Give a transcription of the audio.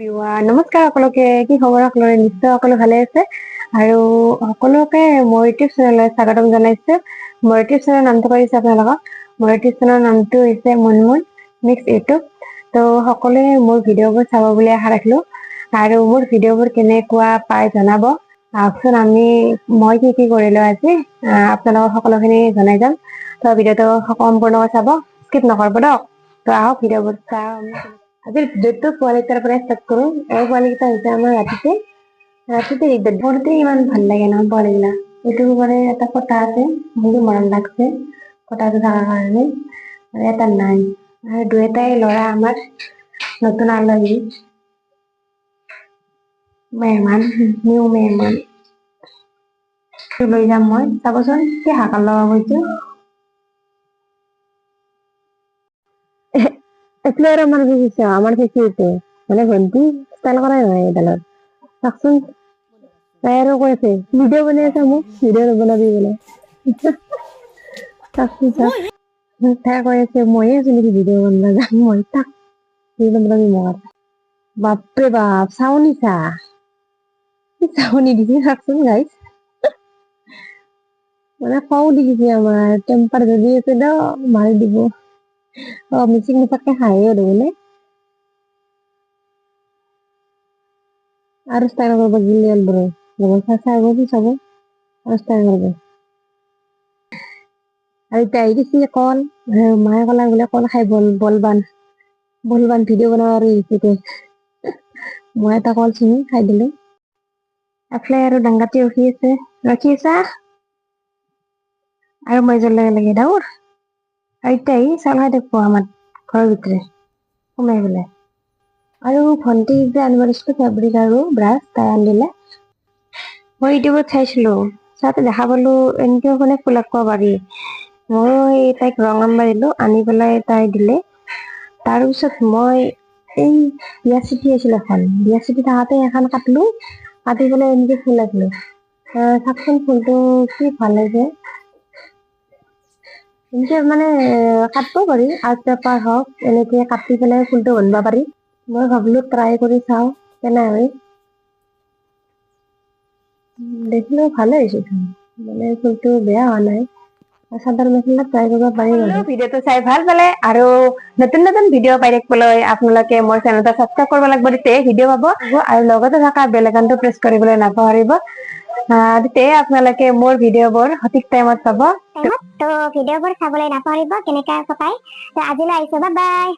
নমস্কাৰ সকলোকে, কি খবৰ সকলোৰে? নিশ্চয় সকলো ভালে আছে আৰু সকলোকে মোৰ ইউটিউব চেনেললৈ স্বাগতম জনাইছো। মোৰ ইউটিউব চেনেলৰ নামটো কৰিছে আপোনালোকক। মোৰ ইউটিউব চেনেলৰ নামটো হৈছে মুনমুন মিক্স ইউটিউব। তো সকলোৱে মোৰ ভিডিঅ'বোৰ চাব বুলি আশা ৰাখিলো আৰু মোৰ ভিডিঅ'বোৰ কেনেকুৱা পাই জনাব। আহকচোন মই কি কৰিলো আজি আপোনালোকক সকলোখিনি জনাই যাম। তো ভিডিঅ'টো সম্পূৰ্ণকৈ চাব, স্কিপ নকৰিব দিয়ক। তো আহক ভিডিঅ'বোৰ চাওঁ। আজিৰ ভিডিঅ'টো পোৱালিটাৰ পৰা ষ্টাৰ্ট কৰো। এই পোৱালিকেইটা হৈছে আমাৰ ৰাতিতে সৰুতে ইমান ভাল লাগে ন পোৱালিবিলাক। এইটো মানে এটা কটা আছে, বহুত মৰম লাগছে কটাটো থকাৰ কাৰণে, আৰু এটা নাই। আৰু দুয়োটাই ল'ৰা আমাৰ নতুন আলহী, নিউ মেহমান লৈ যাম মই। চাবচোন কি হাকাৰ লগা গৈছে। এইফালে আৰু আমাৰ ফেচিলিটি মানে ভণ্টি ষ্টাইল কৰাই নহয় এইডালত চাওকচোন। তাই আৰু কৈ আছে ভিডিঅ' বনাই আছা, মোক ভিডিঅ' নবনাবি বোলে। তাই কৈ আছে মইয়ে আছো নেকি ভিডিঅ' বনাব যাম, মই তাক মোক বাপৰে বাপ চাউনি চাউনি দিছে চাওকচোন গাইছ। মানে খং উঠি আমাৰ টেম্পাৰ যদি আছে ন মাৰি দিব। মিচিক মিচাকে হাঁহে বোলে। আৰু ষ্টাইল কৰিব চাব আৰু ষ্টাইল কৰিব। আৰু এতিয়া আহি দিছে কল, মায়ে ক'লা বোলে কল খাই বলবান ভিডিঅ' বনাব আৰু মই এটা কল চিঙি খাই দিলো। এফালে আৰু ডাংগাতি ৰখি আছা আৰু মই যোৱাৰ লগে লগে দৌৰ। আৰু এতিয়া চাউল খাই থাকবো আমাৰ ঘৰৰ ভিতৰে সোমাই পেলাই। আৰু ভণ্টি যে আনিব দিছিলো ফেব্ৰিক আৰু ব্ৰাছ, তাই আনি দিলে। মই ইউটিউবত চাইছিলো, চাওঁতে দেখা পালো এনেকেও মানে ফুল আঁকিব পাৰি। মই তাইক ৰং আনবা দিলো, আনি পেলাই তাই দিলে। তাৰ পিছত মই এই বিয়া চিঠি আছিল এখন, বিয়া চিঠি থাকোতে এখন কাটলো, কাটি পেলাই এনেকে ফুল আঁকিলো। চাওকচোন ফুলটো কি ভাল হৈছে। এনেকে মানে কাটবও পাৰি, আৰ্ট পেপাৰ হওক, এনেকে কাটি পেলাই ফুলটো বনবা পাৰি। মই ভাবিলো ট্ৰাই কৰি চাও কেনে হয়। দেখিলো ভালে হৈছে, মানে ফুলটো বেয়া হোৱা নাই। চাদৰ মেখেলাত ট্ৰাই কৰিব পাৰিম আৰু। ভিডিঅ'টো চাই ভাল পালে আৰু নতুন নতুন ভিডিঅ' পাই থাকিবলৈ আপোনালোকে মোৰ চেনেলটো ছাবস্ক্ৰাইব কৰিব লাগিব, তেতিয়াহে ভিডিঅ' পাব। আৰু লগতে থকা বেল আইকনটো প্ৰেছ কৰিবলৈ নাপাহৰিব, তেতিয়াহে আপোনালোকে মোৰ ভিডিঅ'বোৰ সঠিক টাইমত পাব। তো ভিডিঅ'বোৰ চাবলৈ নাপাহৰিব কেনেকৈ পাই। আজিলৈ আহিছো, বাই বাই।